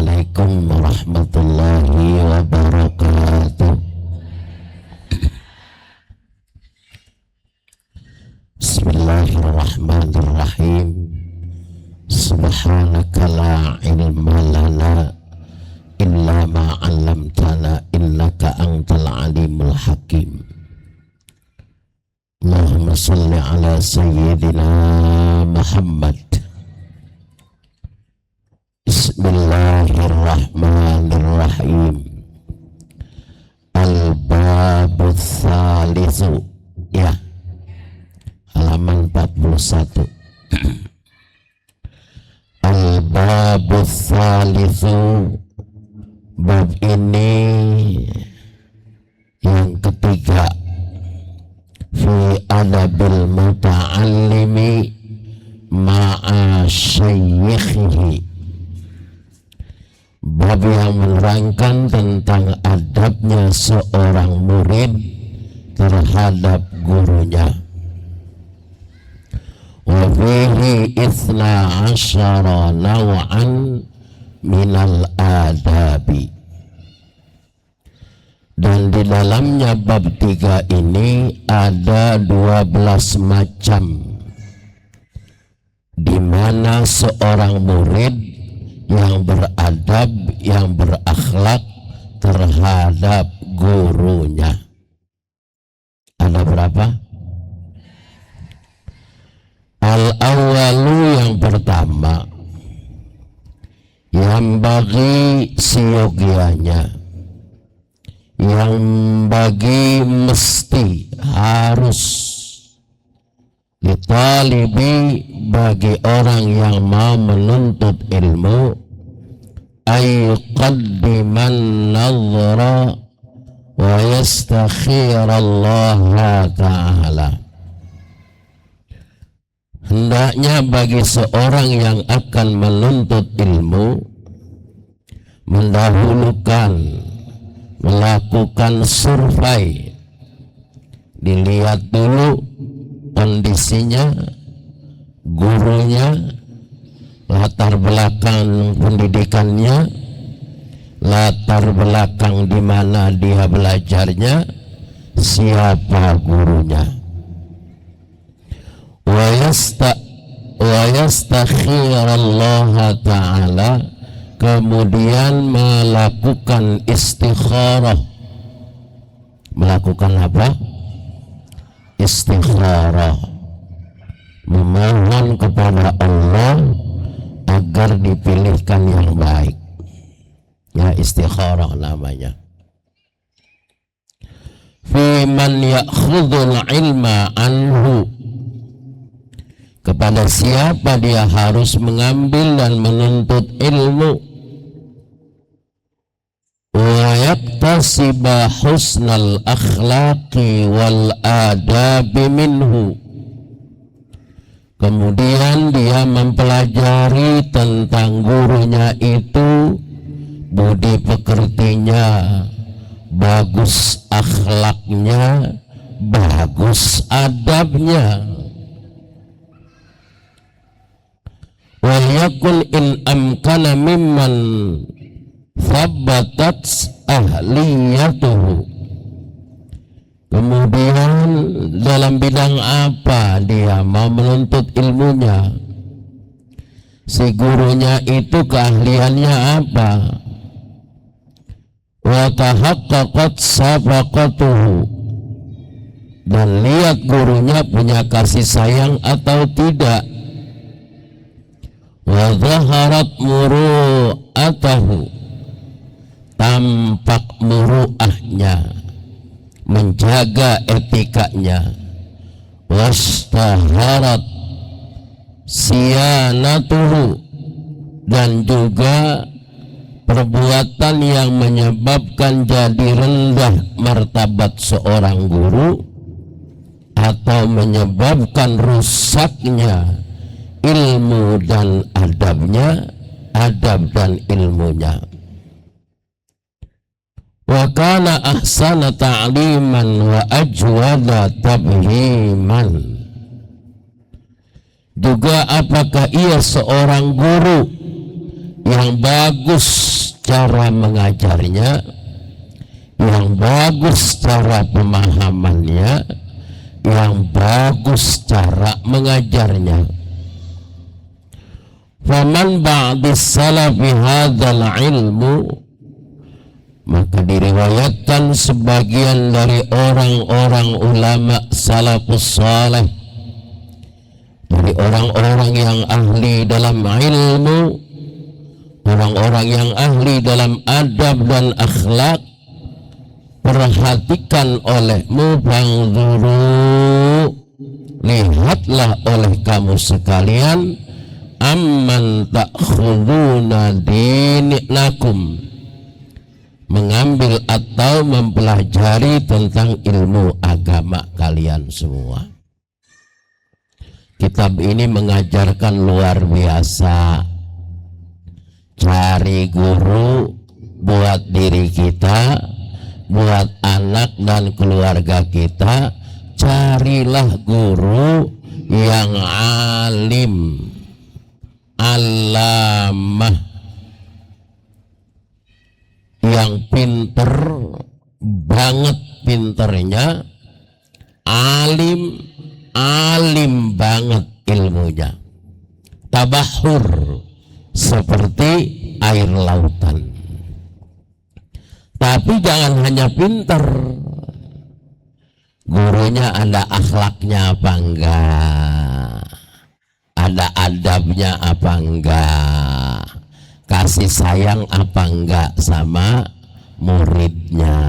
Assalamualaikum warahmatullahi wabarakatuh. Bismillahirrahmanirrahim. Subhanaka la ilma lana illa ma 'allamtana innaka antal alimul hakim. Allahumma shalli ala sayyidina Muhammad. Bismillahirrahmanirrahim. Al-babu tsalitsu, ya, halaman 41. Al-babu tsalitsu, bab ini yang ketiga. Fi adabil muta'allimi ma'a syaikhihi, bab yang menerangkan tentang adabnya seorang murid terhadap gurunya. Wa fihi 12 naw'an minal adabi, dan di dalamnya bab 3 ini ada 12 macam di mana seorang murid yang beradab, yang berakhlak terhadap gurunya. Ada berapa? Al-awwalu, yang pertama, yang bagi siogianya, yang bagi mesti, harus, litalibi, bagi orang yang mau menuntut ilmu, ayuqaddiman nazra wa yastakhirallaha ta'ala, hendaknya bagi seorang yang akan menuntut ilmu mendahulukan melakukan survei, dilihat dulu kondisinya, gurunya, latar belakang pendidikannya, latar belakang di mana dia belajarnya, siapa gurunya. Wa yastakhirallaha ta'ala, kemudian melakukan istikharah. Melakukan apa? Istikharah, memohon kepada Allah agar dipilihkan yang baik. Ya, istikharah namanya. Fi man ya'khudhul ilma anhu, kepada siapa dia harus mengambil dan menuntut ilmu. Wa yaktasiba husnal akhlaqi wal adabi minhu, kemudian dia mempelajari tentang gurunya itu, budi pekertinya, bagus akhlaknya, bagus adabnya. Wa yakun in amkana mimman thabbatat ahliyatuhu, kemudian dalam bidang apa dia mau menuntut ilmunya, si gurunya itu keahliannya apa, wa tahaqqaqat sabaqatuhu, dan lihat gurunya punya kasih sayang atau tidak, wa zaharat muru'atahu, tampak muru'ahnya, menjaga etikanya, wastaharat siyanatuhu, dan juga perbuatan yang menyebabkan jadi rendah martabat seorang guru atau menyebabkan rusaknya ilmu dan adabnya, adab dan ilmunya. Wa kana ahsana ta'liman wa ajwada tabhiman, juga apakah ia seorang guru yang bagus cara mengajarnya, yang bagus cara pemahamannya, yang bagus cara mengajarnya. Faman ba'dis salafi hadzal ilmu, maka diriwayatkan sebagian dari orang-orang ulama salafus saleh, dari orang-orang yang ahli dalam ilmu, orang-orang yang ahli dalam adab dan akhlak, perhatikan olehmu, fangzuru, lihatlah oleh kamu sekalian, amman ta'khuduna dinakum, mengambil atau mempelajari tentang ilmu agama kalian semua. Kitab ini mengajarkan luar biasa. Cari guru buat diri kita, buat anak dan keluarga kita. Carilah guru yang alim, alamah, yang pinter banget pinternya, alim banget ilmunya, tabahur seperti air lautan. Tapi jangan hanya pinter, gurunya ada akhlaknya apa enggak, ada adabnya apa enggak, kasih sayang apa enggak sama muridnya,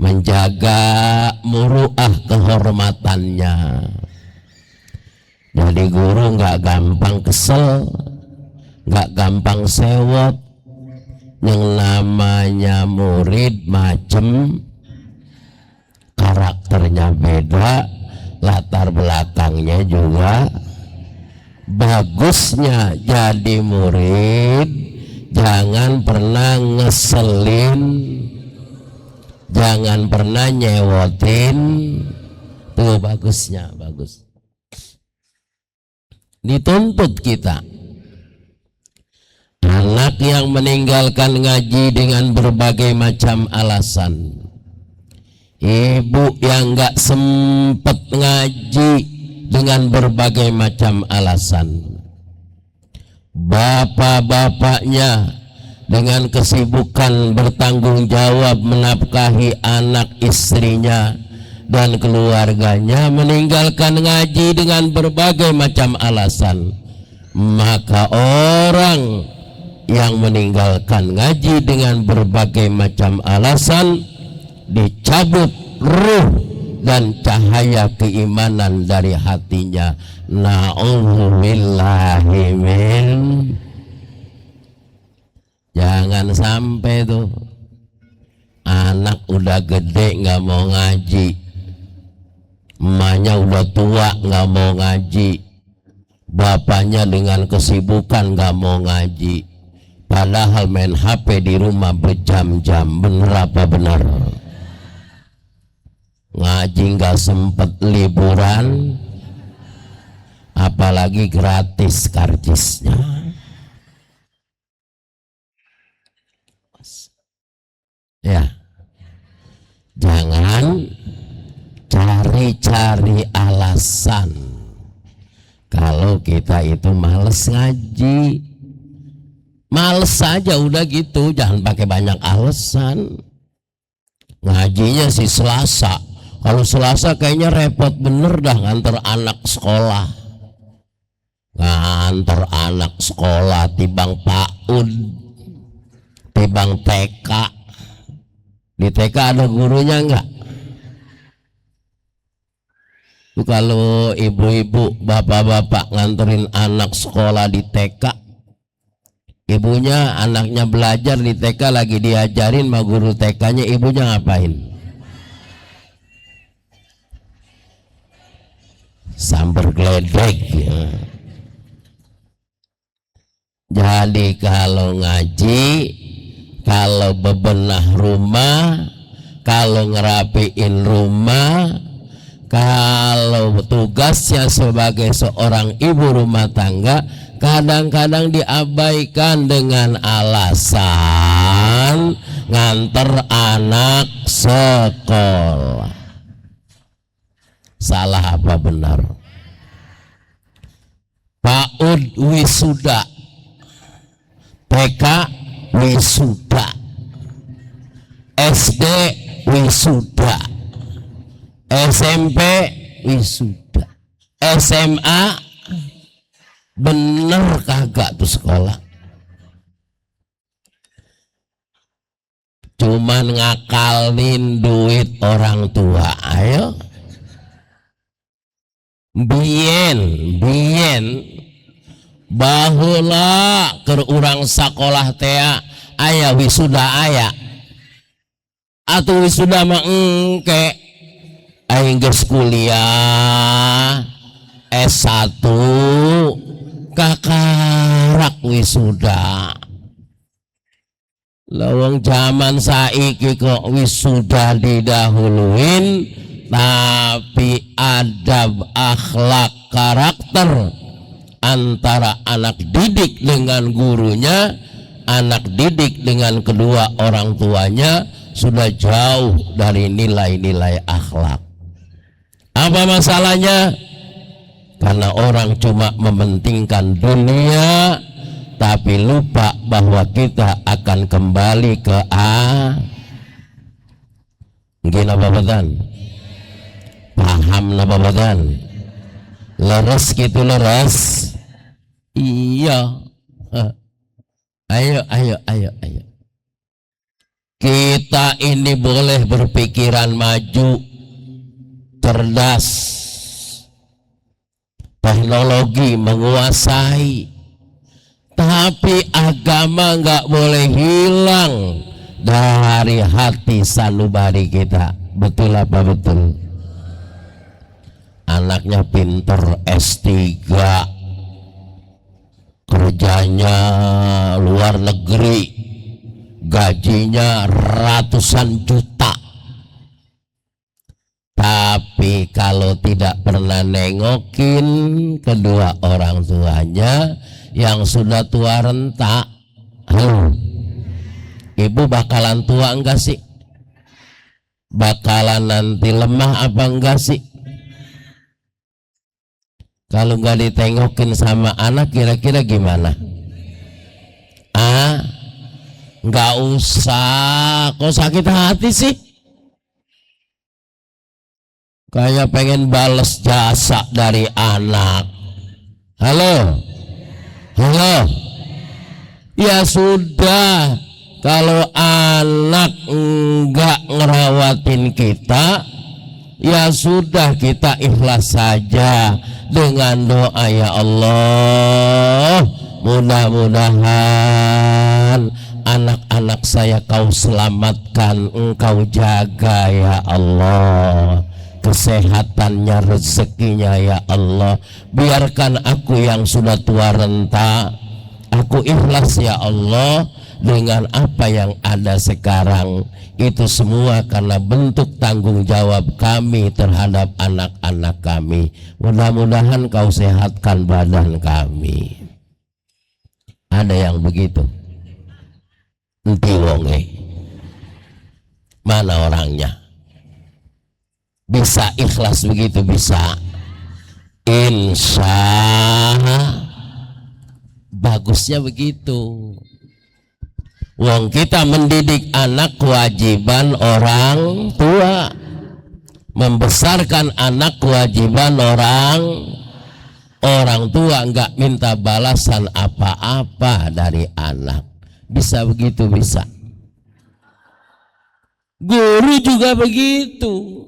menjaga muruah kehormatannya. Jadi guru enggak gampang kesel, enggak gampang sewot. Yang namanya murid macem, karakternya beda, latar belakangnya juga. Bagusnya jadi murid jangan pernah ngeselin, jangan pernah nyewotin. Tuh bagusnya, bagus. Dituntut kita. Anak yang meninggalkan ngaji dengan berbagai macam alasan, ibu yang gak sempet ngaji dengan berbagai macam alasan, bapak-bapaknya dengan kesibukan bertanggung jawab menafkahi anak istrinya dan keluarganya, meninggalkan ngaji dengan berbagai macam alasan. Maka orang yang meninggalkan ngaji dengan berbagai macam alasan dicabut ruh dan cahaya keimanan dari hatinya. Na'udzubillahi min. Jangan sampai tuh anak udah gede nggak mau ngaji, emaknya udah tua nggak mau ngaji, bapaknya dengan kesibukan nggak mau ngaji, padahal main HP di rumah berjam-jam. Bener apa benar? Ngaji nggak sempet, liburan apalagi gratis karcisnya. Ya, jangan cari-cari alasan kalau kita itu males ngaji. Males saja udah gitu, jangan pakai banyak alasan. Ngajinya sih Selasa, kalau Selasa kayaknya repot bener dah nganter anak sekolah. Nganter anak sekolah tibang PAUD, tibang TK. Di TK ada gurunya enggak? Tuh kalau ibu-ibu, bapak-bapak nganterin anak sekolah di TK, ibunya anaknya belajar di TK lagi diajarin sama guru TK-nya, ibunya ngapain? Sambar geledek ya. Jadi kalau ngaji, kalau bebenah rumah, kalau ngerapiin rumah, kalau tugasnya sebagai seorang ibu rumah tangga, kadang-kadang diabaikan dengan alasan nganter anak sekolah. Salah apa benar? PAUD wisuda, TK wisuda, SD wisuda, SMP wisuda, SMA bener kagak tuh sekolah? Cuman ngakalin duit orang tua. Ayo bien bahula ke urang sekolah teh aya wisuda aya atau wisuda mah engke aing geus kuliah S1 kakarak wisuda. Lawang zaman saiki kok wisuda didahuluin, tapi adab, akhlak, karakter antara anak didik dengan gurunya, anak didik dengan kedua orang tuanya sudah jauh dari nilai-nilai akhlak. Apa masalahnya? Karena orang cuma mementingkan dunia, tapi lupa bahwa kita akan kembali ke mungkin apa badan? Paham apa badan? Leres gitu, leres. Iya. Ayo. Kita ini boleh berpikiran maju, cerdas, teknologi menguasai, tapi agama nggak boleh hilang dari hati sanubari kita. Betul apa betul? Anaknya pinter S3, kerjanya luar negeri, gajinya ratusan juta, tapi kalau tidak pernah nengokin kedua orang tuanya yang sudah tua renta, ibu bakalan tua enggak sih? Bakalan nanti lemah apa enggak sih? Kalau nggak ditengokin sama anak, kira-kira gimana? Nggak usah, kok sakit hati sih? Kayak pengen bales jasa dari anak. Halo? Ya sudah, kalau anak nggak ngerawatin kita, ya sudah, kita ikhlas saja dengan doa, ya Allah, mudah-mudahan anak-anak saya kau selamatkan, engkau jaga ya Allah, kesehatannya, rezekinya ya Allah. Biarkan aku yang sudah tua renta, aku ikhlas ya Allah dengan apa yang ada sekarang. Itu semua karena bentuk tanggung jawab kami terhadap anak-anak kami. Mudah-mudahan kau sehatkan badan kami. Ada yang begitu? Enti wonge. Mana orangnya? Bisa ikhlas begitu? Bisa. Insya bagusnya begitu. Wong kita mendidik anak kewajiban orang tua, membesarkan anak kewajiban orang tua, nggak minta balasan apa-apa dari anak. Bisa begitu? Bisa. Guru juga begitu.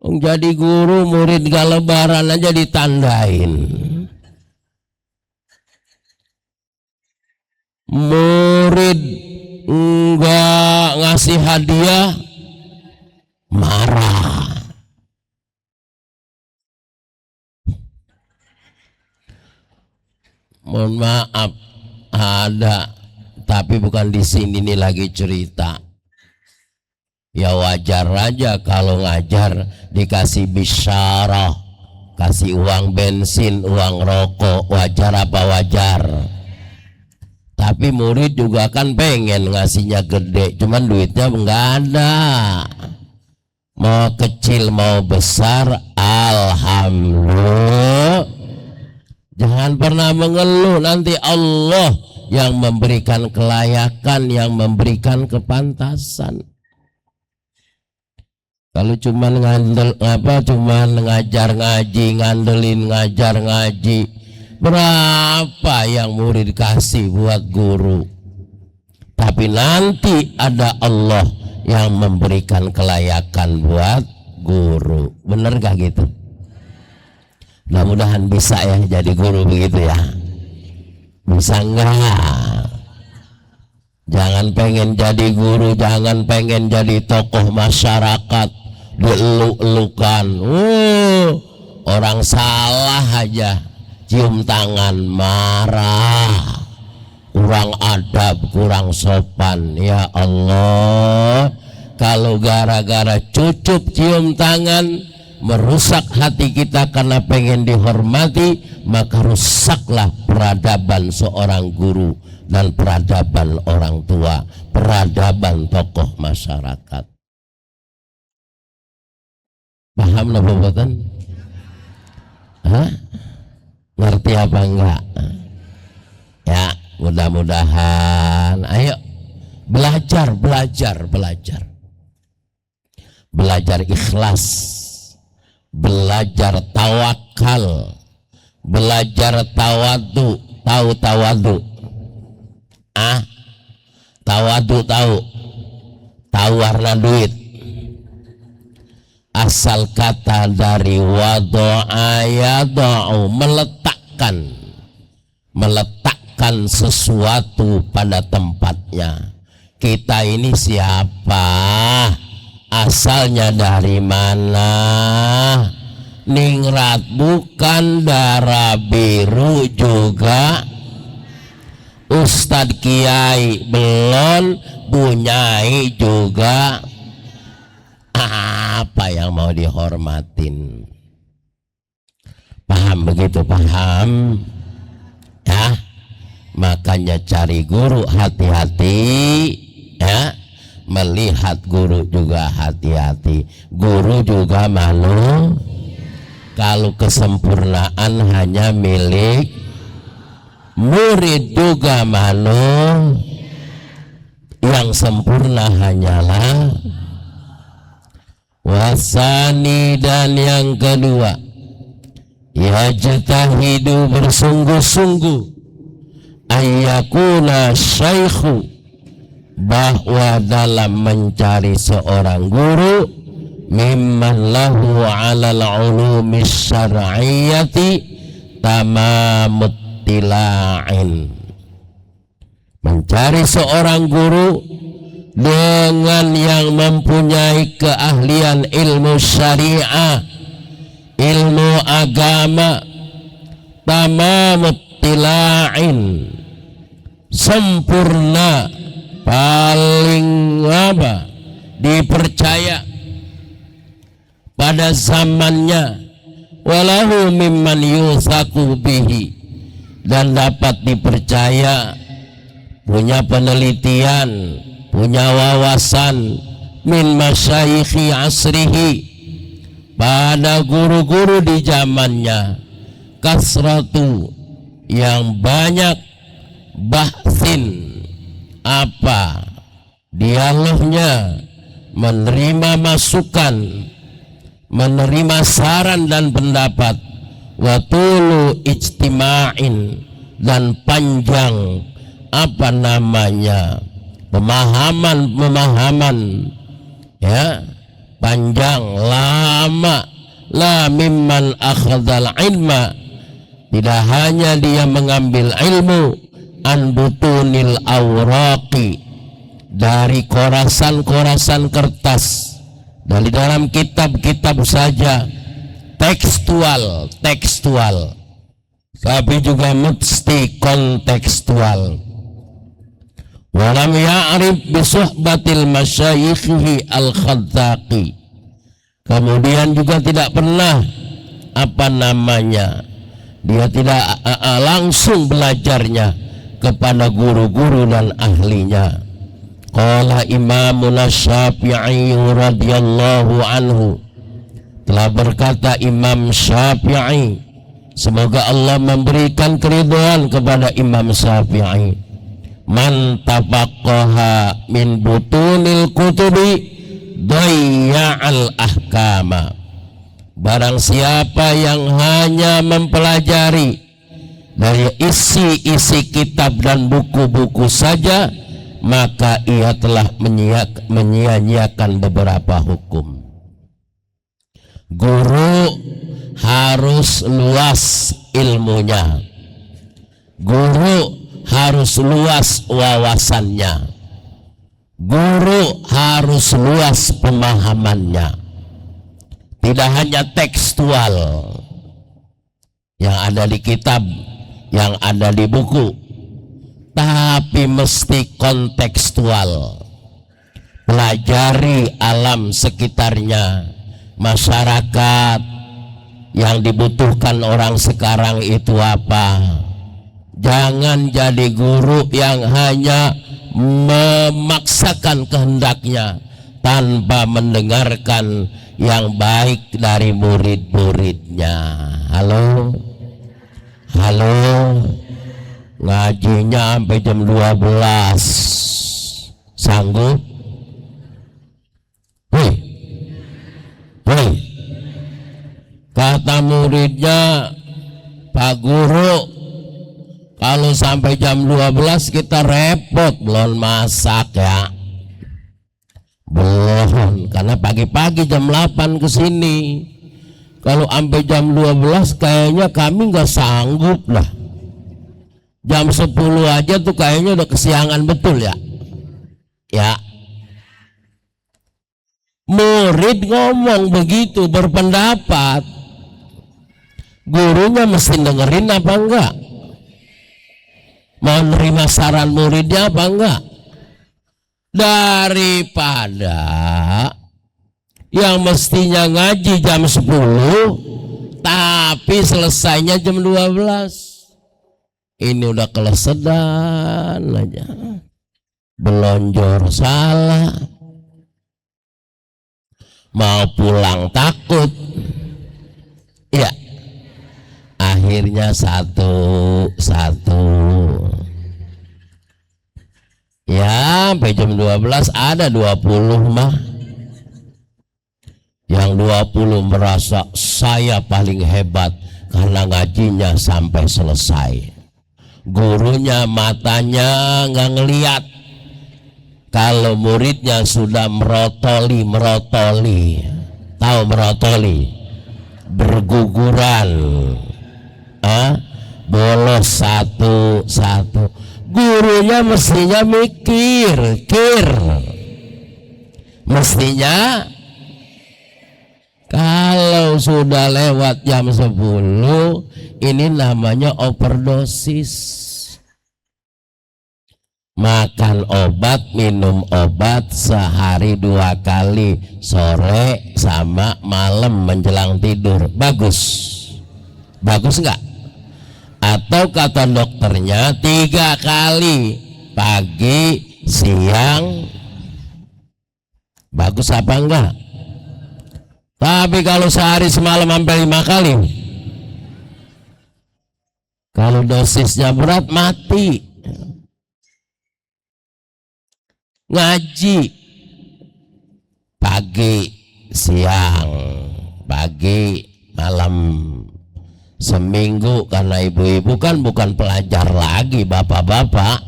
Jadi guru, murid gak lebaran aja ditandain. Murid enggak ngasih hadiah, marah. Mohon maaf, ada, tapi bukan di sini, ini lagi cerita. Ya wajar aja kalau ngajar dikasih bisyarah, kasih uang bensin, uang rokok, wajar apa wajar? Tapi murid juga kan pengen ngasihnya gede, cuman duitnya nggak ada. Mau kecil mau besar, alhamdulillah. Jangan pernah mengeluh, nanti Allah yang memberikan kelayakan, yang memberikan kepantasan. Kalau cuman cuman ngajar ngaji, ngandelin ngajar ngaji, berapa yang murid kasih buat guru? Tapi nanti ada Allah yang memberikan kelayakan buat guru. Bener gak gitu? Mudah-mudahan bisa ya jadi guru begitu ya. Bisa enggak? Jangan pengen jadi guru, jangan pengen jadi tokoh masyarakat, dieluk-elukan. Orang salah aja cium tangan, marah, kurang adab, kurang sopan. Ya Allah, kalau gara-gara cucup cium tangan merusak hati kita karena pengen dihormati, maka rusaklah peradaban seorang guru dan peradaban orang tua, peradaban tokoh masyarakat. Paham napa mboten? Hah? Ngerti apa enggak? Ya, mudah-mudahan ayo belajar ikhlas, belajar tawakal, belajar tawadu. Tahu tawadu? Tawadu tahu warna duit. Asal kata dari wado'a yada'u, meletakkan sesuatu pada tempatnya. Kita ini siapa? Asalnya dari mana? Ningrat bukan, darah biru juga. Ustadz Kiai belum, Bunyai juga. Apa yang mau dihormatin? Paham begitu? Paham? Ya, makanya cari guru hati-hati ya. Melihat guru juga hati-hati. Guru juga malu. Kalau kesempurnaan hanya milik murid, juga malu. Yang sempurna hanyalah wasani. Dan yang kedua, yajtahidu, bersungguh-sungguh, ayyakuna syaikhu, bahwa dalam mencari seorang guru, mimman lahu alal ulumis syar'iyyati tamamut tila'in. Mencari seorang guru dengan yang mempunyai keahlian ilmu syariah, ilmu agama, tamamut tila'in, sempurna, paling dipercaya pada zamannya, walahu mimman yusaku bihi, dan dapat dipercaya, punya penelitian, punya wawasan, min masyayikhi asrihi, pada guru-guru di zamannya, kasratu, yang banyak, bahsin, dialognya, menerima masukan, menerima saran dan pendapat, watulu ijtima'in, dan panjang pemahaman ya, panjang, lama. La mimman akhadhal ilma, tidak hanya dia mengambil ilmu an butunil awraqi, dari korasan-korasan kertas, dari dalam kitab-kitab saja, tekstual, tapi juga mesti kontekstual. Walam ya'rif bisuhbatil masyayikhi al-khadzaqi, kemudian juga tidak pernah apa namanya, dia tidak langsung belajarnya kepada guru-guru dan ahlinya. Qala Imamun Syafi'i radhiyallahu anhu, telah berkata Imam Syafi'i, semoga Allah memberikan keridhaan kepada Imam Syafi'i, man tafaqqaha min butunil kutubi dayya'al ahkama, barang siapa yang hanya mempelajari dari isi-isi kitab dan buku-buku saja, maka ia telah menyia-nyiakan beberapa hukum. Guru harus luas ilmunya, guru harus luas wawasannya, guru harus luas pemahamannya. Tidak hanya tekstual yang ada di kitab, yang ada di buku, tapi mesti kontekstual. Pelajari alam sekitarnya, masyarakat, yang dibutuhkan orang sekarang itu apa. Jangan jadi guru yang hanya memaksakan kehendaknya tanpa mendengarkan yang baik dari murid-muridnya. Halo, halo, ngajinya sampai jam 12, sanggup? Hei, kata muridnya, Pak Guru, kalau sampai jam 12 kita repot, belum masak ya. Belum, karena pagi-pagi jam 8 ke sini. Kalau sampai jam 12 kayaknya kami nggak sanggup lah. Jam 10 aja tuh kayaknya udah kesiangan betul ya. Ya. Murid ngomong begitu, berpendapat. Gurunya mesti dengerin apa enggak? Mau nerima saran muridnya apa enggak? Daripada yang mestinya ngaji jam 10 tapi selesainya jam 12. Ini udah kelesedan aja, belonjor salah, mau pulang takut ya, akhirnya satu ya sampai jam 12. Ada 20 mah, yang 20 merasa saya paling hebat karena ngajinya sampai selesai. Gurunya matanya nggak ngeliat kalau muridnya sudah merotoli. Tahu merotoli? Berguguran, bolos satu. Gurunya mestinya mikir, mestinya kalau sudah lewat jam 10, ini namanya overdosis. Makan obat, minum obat sehari 2 kali, sore sama malam menjelang tidur. Bagus enggak? Atau kata dokternya 3 kali, pagi, siang. Bagus apa enggak? Tapi kalau sehari semalam sampai 5 kali, kalau dosisnya berat mati. Ngaji pagi, siang, pagi, malam, seminggu. Karena ibu-ibu kan bukan pelajar lagi, bapak-bapak.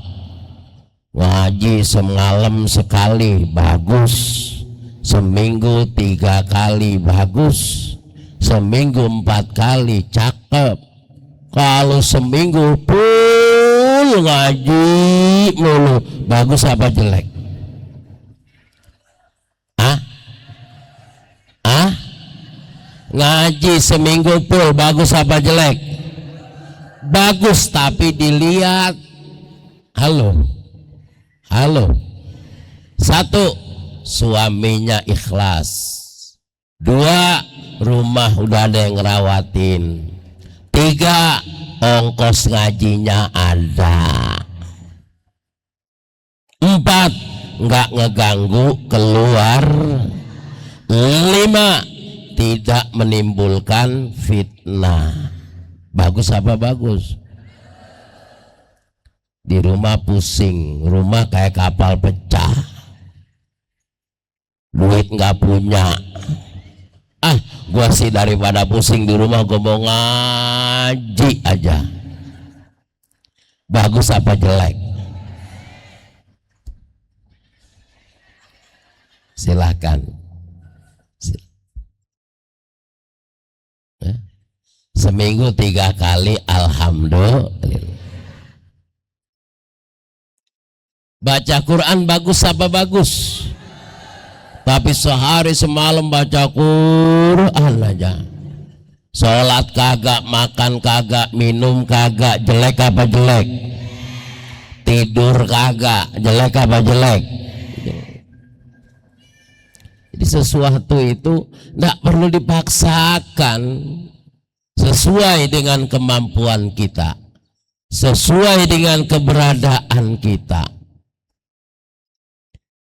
Ngaji semalam sekali, bagus. Seminggu 3 kali, bagus. Seminggu 4 kali, cakep. Kalau seminggu full ngaji mulu, bagus apa jelek? Ngaji seminggu full, bagus apa jelek? Bagus, tapi dilihat. Halo. 1, suaminya ikhlas. 2, rumah udah ada yang ngerawatin. 3, ongkos ngajinya ada. 4, nggak ngeganggu keluar. 5, tidak menimbulkan fitnah. Bagus apa bagus? Di rumah pusing, rumah kayak kapal pecah, duit nggak punya. Gua sih daripada pusing di rumah, gua mau ngaji aja. Bagus apa jelek? Silakan. Seminggu 3 kali, alhamdulillah. Baca Quran bagus apa bagus? Tapi sehari semalam baca Quran aja. Sholat kagak, makan kagak, minum kagak, jelek apa jelek? Tidur kagak, jelek apa jelek? Jadi sesuatu itu tidak perlu dipaksakan, sesuai dengan kemampuan kita, sesuai dengan keberadaan kita.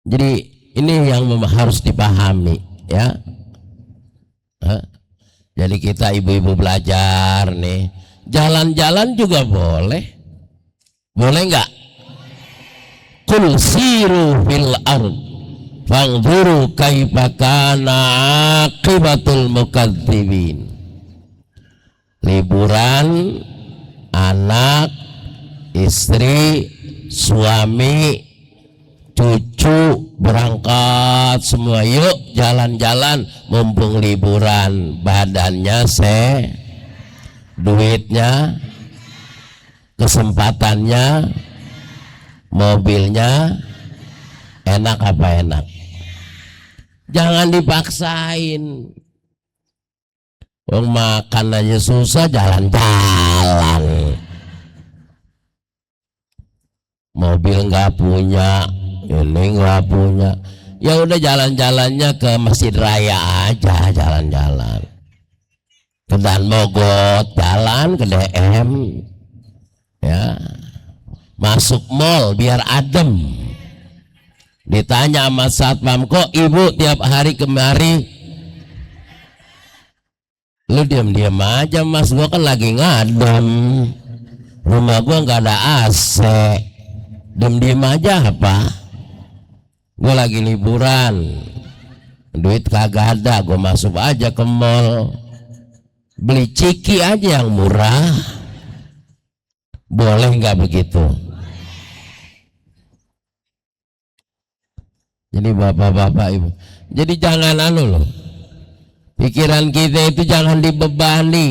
Jadi ini yang harus dipahami, ya. Jadi kita ibu-ibu belajar nih, jalan-jalan juga boleh nggak? Qul siru fil ard fanzuru kaifa kana aqibatul mukadzibin. Liburan, anak, istri, suami, cucu berangkat semua, yuk jalan-jalan mumpung liburan, badannya duitnya, kesempatannya, mobilnya, enak apa enak? Jangan dipaksain. Makan aja susah, jalan-jalan. Mobil nggak punya, ini nggak punya, ya udah jalan-jalannya ke Masjid Raya aja, jalan-jalan ke Dan Mogot, jalan ke DM, ya, masuk mall biar adem. Ditanya sama satpam, kok ibu tiap hari kemari? Lu diam-diam aja mas, gua kan lagi ngadem, rumah gua nggak ada AC. Diam-diam aja apa? Gue lagi liburan, duit kagak ada, gue masuk aja ke mall, beli ciki aja yang murah. Boleh nggak begitu? Jadi bapak-bapak ibu, jadi jangan loh, pikiran kita itu jangan dibebani.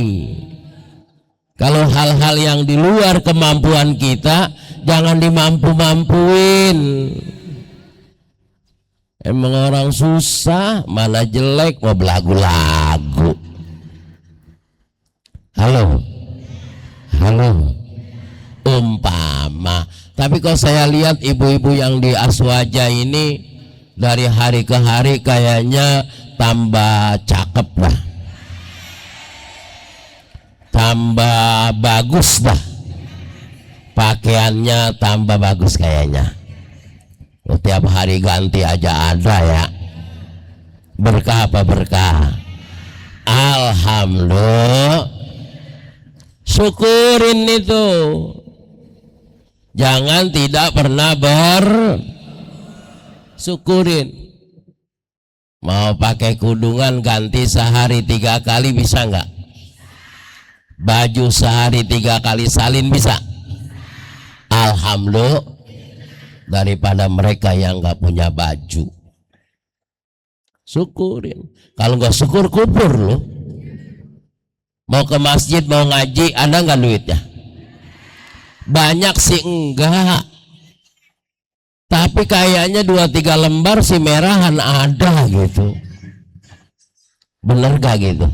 Kalau hal-hal yang di luar kemampuan kita, jangan dimampu-mampuin. Emang orang susah, mana jelek mau belagu-lagu. Halo, umpama. Tapi kalau saya lihat ibu-ibu yang di Aswaja ini dari hari ke hari kayaknya tambah cakep dah, tambah bagus dah, pakaiannya tambah bagus kayaknya. Tiap hari ganti aja ada ya. Berkah apa berkah? Alhamdulillah. Syukurin itu. Jangan tidak pernah syukurin. Mau pakai kudungan ganti sehari 3 kali bisa nggak? Baju sehari 3 kali salin bisa? Alhamdulillah. Daripada mereka yang nggak punya baju. Syukurin. Kalau nggak syukur kubur loh. Mau ke masjid mau ngaji ada nggak duitnya? Banyak sih enggak. Tapi kayaknya 2-3 lembar si merahan ada gitu. Bener gak gitu?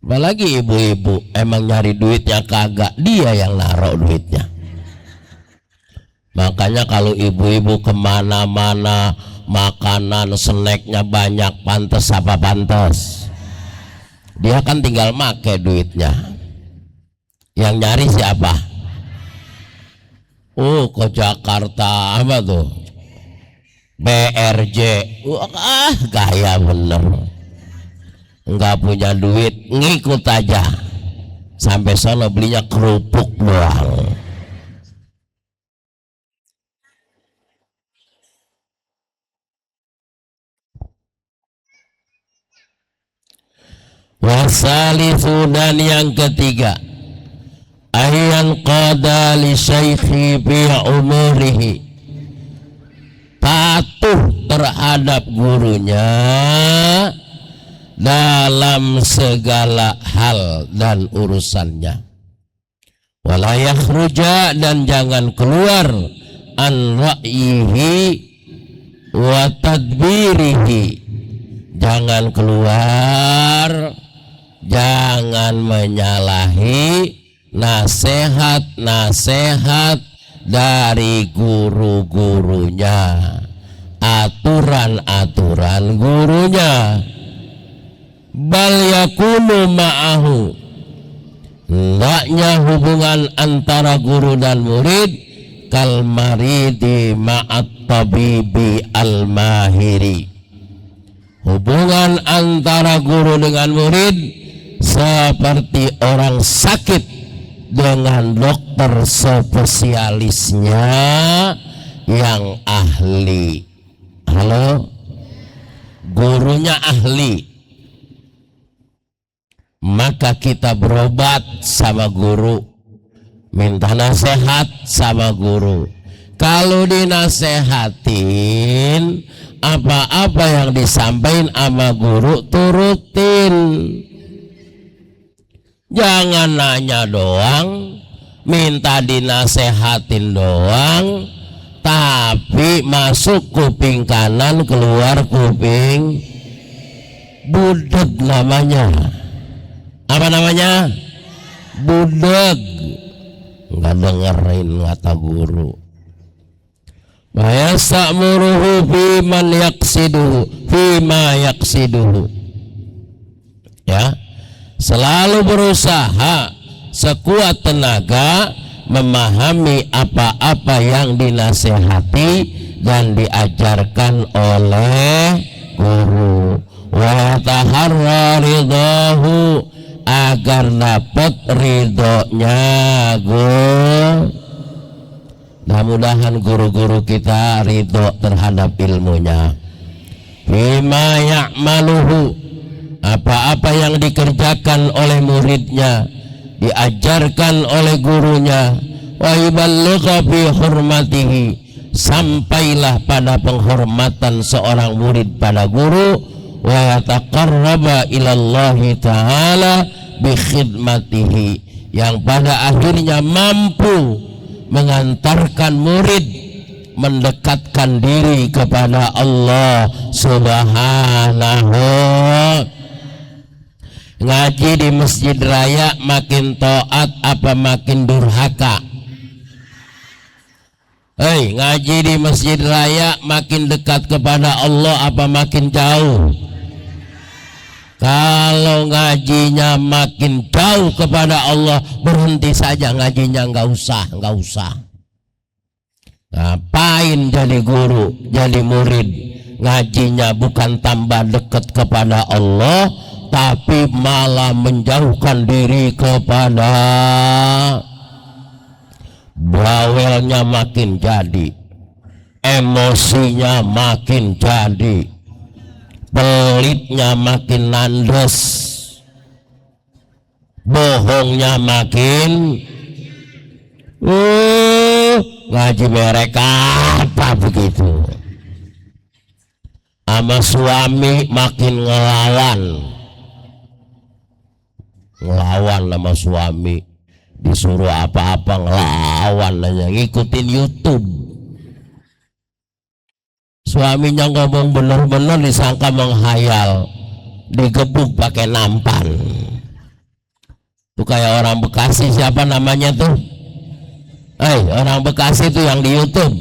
Apalagi ibu-ibu emang nyari duitnya kagak, dia yang naruh duitnya. Makanya kalau ibu-ibu kemana-mana makanan snacknya banyak, pantas apa pantas? Dia kan tinggal make duitnya. Yang nyari siapa? Ke Jakarta apa tuh? BRJ. Gaya bener. Enggak punya duit, ngikut aja. Sampai sana belinya kerupuk doang. Wasalisu, dan yang ketiga, ayan qada li syaikhi fi umurihi, patuh terhadap gurunya dalam segala hal dan urusannya. Wala yakhruja, dan jangan keluar an ra'yihi wa tadbirihi, jangan keluar, jangan menyalahi nasihat-nasihat dari guru-gurunya, aturan-aturan gurunya. Bal yakunu ma'ahu, hendaknya hubungan antara guru dan murid kal maridi ma'at tabibi al mahiri, hubungan antara guru dengan murid seperti orang sakit dengan dokter spesialisnya yang ahli. Halo, gurunya ahli, maka kita berobat sama guru, minta nasihat sama guru. Kalau dinasehatin, apa-apa yang disampaikan sama guru turutin. Jangan nanya doang, minta dinasehatin doang, tapi masuk kuping kanan, keluar kuping budeg namanya. Apa namanya? Budeg. Nggak dengerin kata guru. Wayasamuruhu fiman yaksiduhu, fima yaksiduhu. Ya, selalu berusaha sekuat tenaga memahami apa-apa yang dinasehati dan diajarkan oleh guru. Wa taharra ridahu, agar dapat ridhonya guru. Mudah-mudahan guru-guru kita ridho terhadap ilmunya. Bima ya'maluhu, apa-apa yang dikerjakan oleh muridnya, diajarkan oleh gurunya. Wa yuballigha fi hurmatihi, sampailah pada penghormatan seorang murid pada guru. Wa yataqarraba ilallahi ta'ala bi khidmatihi, yang pada akhirnya mampu mengantarkan murid mendekatkan diri kepada Allah Subhanahu. Ngaji di masjid raya makin taat apa makin durhaka? Ngaji di masjid raya makin dekat kepada Allah apa makin jauh? Kalau ngajinya makin jauh kepada Allah, berhenti saja ngajinya, nggak usah. Ngapain jadi guru, jadi murid? Ngajinya bukan tambah dekat kepada Allah, tapi malah menjauhkan diri kepada, bawelnya makin jadi, emosinya makin jadi, pelitnya makin nandes, bohongnya makin. Ngaji mereka apa begitu? Sama suami makin ngelawan sama suami, disuruh apa-apa ngelawan aja, ngikutin YouTube. Suaminya ngomong bener-bener disangka menghayal, digebuk pakai nampan. Itu kayak orang Bekasi, siapa namanya tuh? Orang Bekasi tuh yang di YouTube.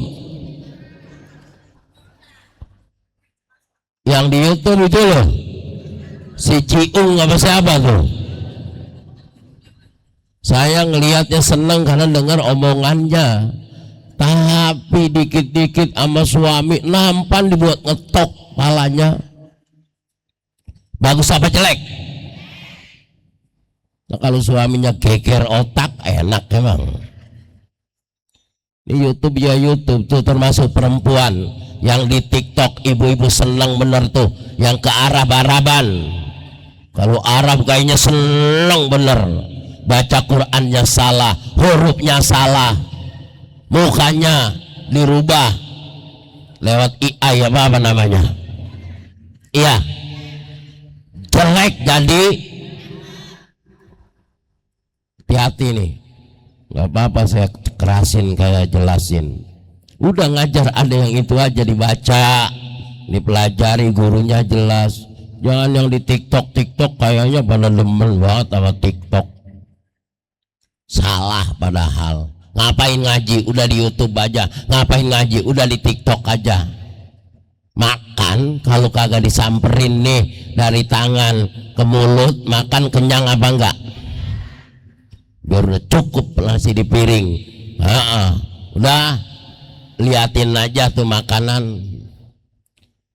Yang di YouTube itu loh, si Ciung apa siapa tuh? Saya ngelihatnya seneng karena dengar omongannya. Tapi dikit-dikit sama suami nampan dibuat ngetok palanya. Bagus apa jelek? Nah, kalau suaminya geger otak enak emang. Di YouTube ya YouTube tuh termasuk perempuan yang di TikTok ibu-ibu seneng bener tuh yang ke Arab-Araban. Kalau Arab kayaknya seneng bener. Baca Qur'annya salah, hurufnya salah, mukanya dirubah lewat AI apa namanya? Iya, jelek jadi. Hati-hati nih, nggak apa-apa saya kerasin kayak jelasin. Udah ngajar ada yang itu aja dibaca, dipelajari gurunya jelas. Jangan yang di TikTok kayaknya pada demen banget sama TikTok. Salah padahal. Ngapain ngaji udah di YouTube aja, ngapain ngaji udah di TikTok aja. Makan kalau kagak disamperin nih dari tangan ke mulut, makan kenyang apa enggak? Biar udah cukup nasi di piring. Udah liatin aja tuh makanan.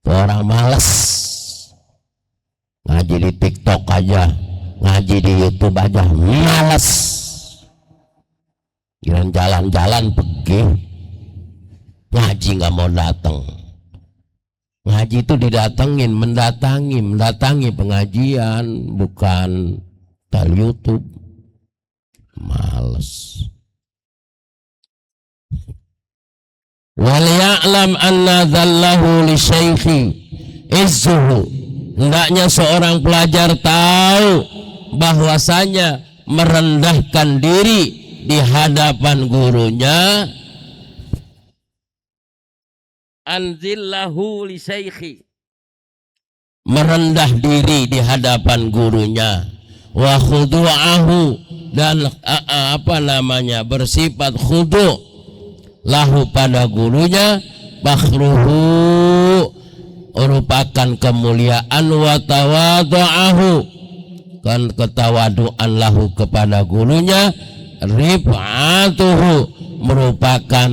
Tuh orang males ngaji di TikTok aja, ngaji di YouTube aja males. Jalan-jalan pergi ngaji nggak mau datang. Ngaji itu didatengin, mendatangi pengajian, bukan tel YouTube. Males. Wal ya'lam anna dzallahu li syaikhi izzuhu. Hendaknya seorang pelajar tahu bahwasanya merendahkan diri di hadapan gurunya, anzillahu li syaikhi, merendah diri di hadapan gurunya, wa khudu'ahu, dan bersifat khudu' lahu pada gurunya, bakhruhu, merupakan kemuliaan, wa tawadu'ahu, kan ketawaduan lahu kepada gurunya, rif'atuhu, merupakan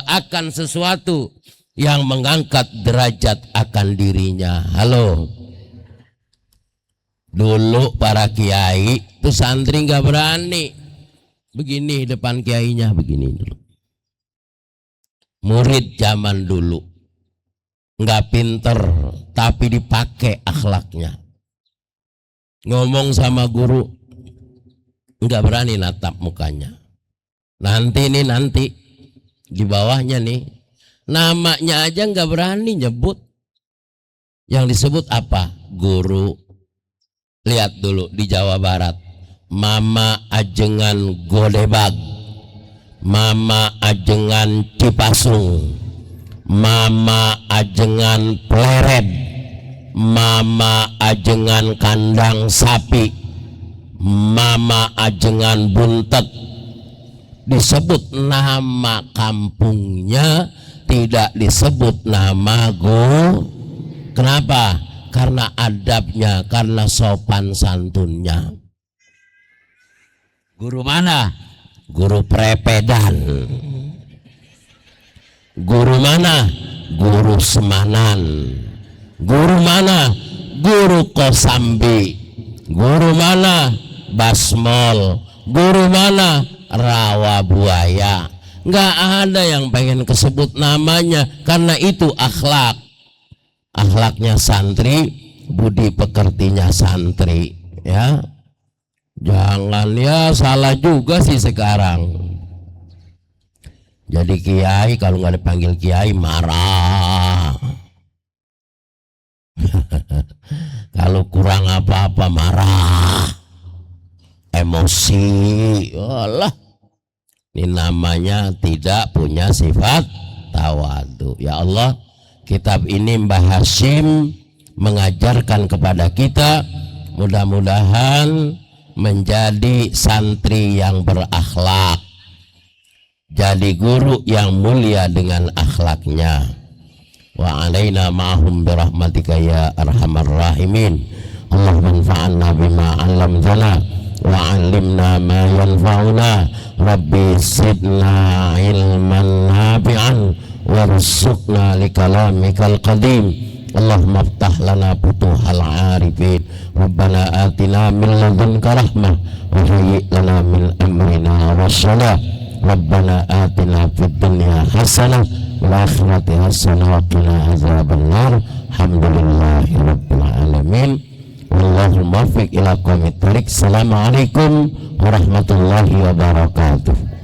akan sesuatu yang mengangkat derajat akan dirinya. Halo, dulu para kiai itu santri nggak berani begini depan kiainya, begini dulu. Murid zaman dulu nggak pinter tapi dipakai akhlaknya. Ngomong sama guru nggak berani natap mukanya. Nanti di bawahnya nih namanya aja nggak berani nyebut. Yang disebut apa? Guru. Lihat dulu di Jawa Barat, Mama Ajengan Godebag, Mama Ajengan Cipasung, Mama Ajengan Pleret, Mama Ajengan Kandang Sapi, Mama Ajengan Buntet. Disebut nama kampungnya, tidak disebut nama guru. Kenapa? Karena adabnya, karena sopan santunnya. Guru mana? Guru prepedan. Guru mana? Guru Semanan. Guru mana? Guru Kosambi. Guru mana? Basmol. Guru mana? Rawa Buaya. Nggak ada yang pengen kesebut namanya, karena itu akhlak. Akhlaknya santri, budi pekertinya santri, ya. Jangan, ya salah juga sih sekarang. Jadi kiai kalau nggak dipanggil kiai marah. Kalau kurang apa-apa marah, emosi. Allah, ini namanya tidak punya sifat tawadu. Ya Allah, kitab ini Mbah Hashim mengajarkan kepada kita, mudah-mudahan menjadi santri yang berakhlak, jadi guru yang mulia dengan akhlaknya. Wa alaina ma'hum birahmatika ya arhamar rahimin. Allahumma anfa'na bima 'allamtana wa 'allimna ma yanfa'una. Rabbi zidna ilman nafi'an warzuqna likalamikal qadim. Allahumma iftah lana futuhal 'arifin. Rabbana atina min ladunka rahmah wa hayyi' lana min amrina rasyada. Rabbana atina fid dunya hasanah wal akhirati hasanah wa qina azabannar. Alhamdulillahi rabbil alamin. Wallahul muwaffiq ila aqwamit thoriq. Assalamualaikum warahmatullahi wabarakatuh.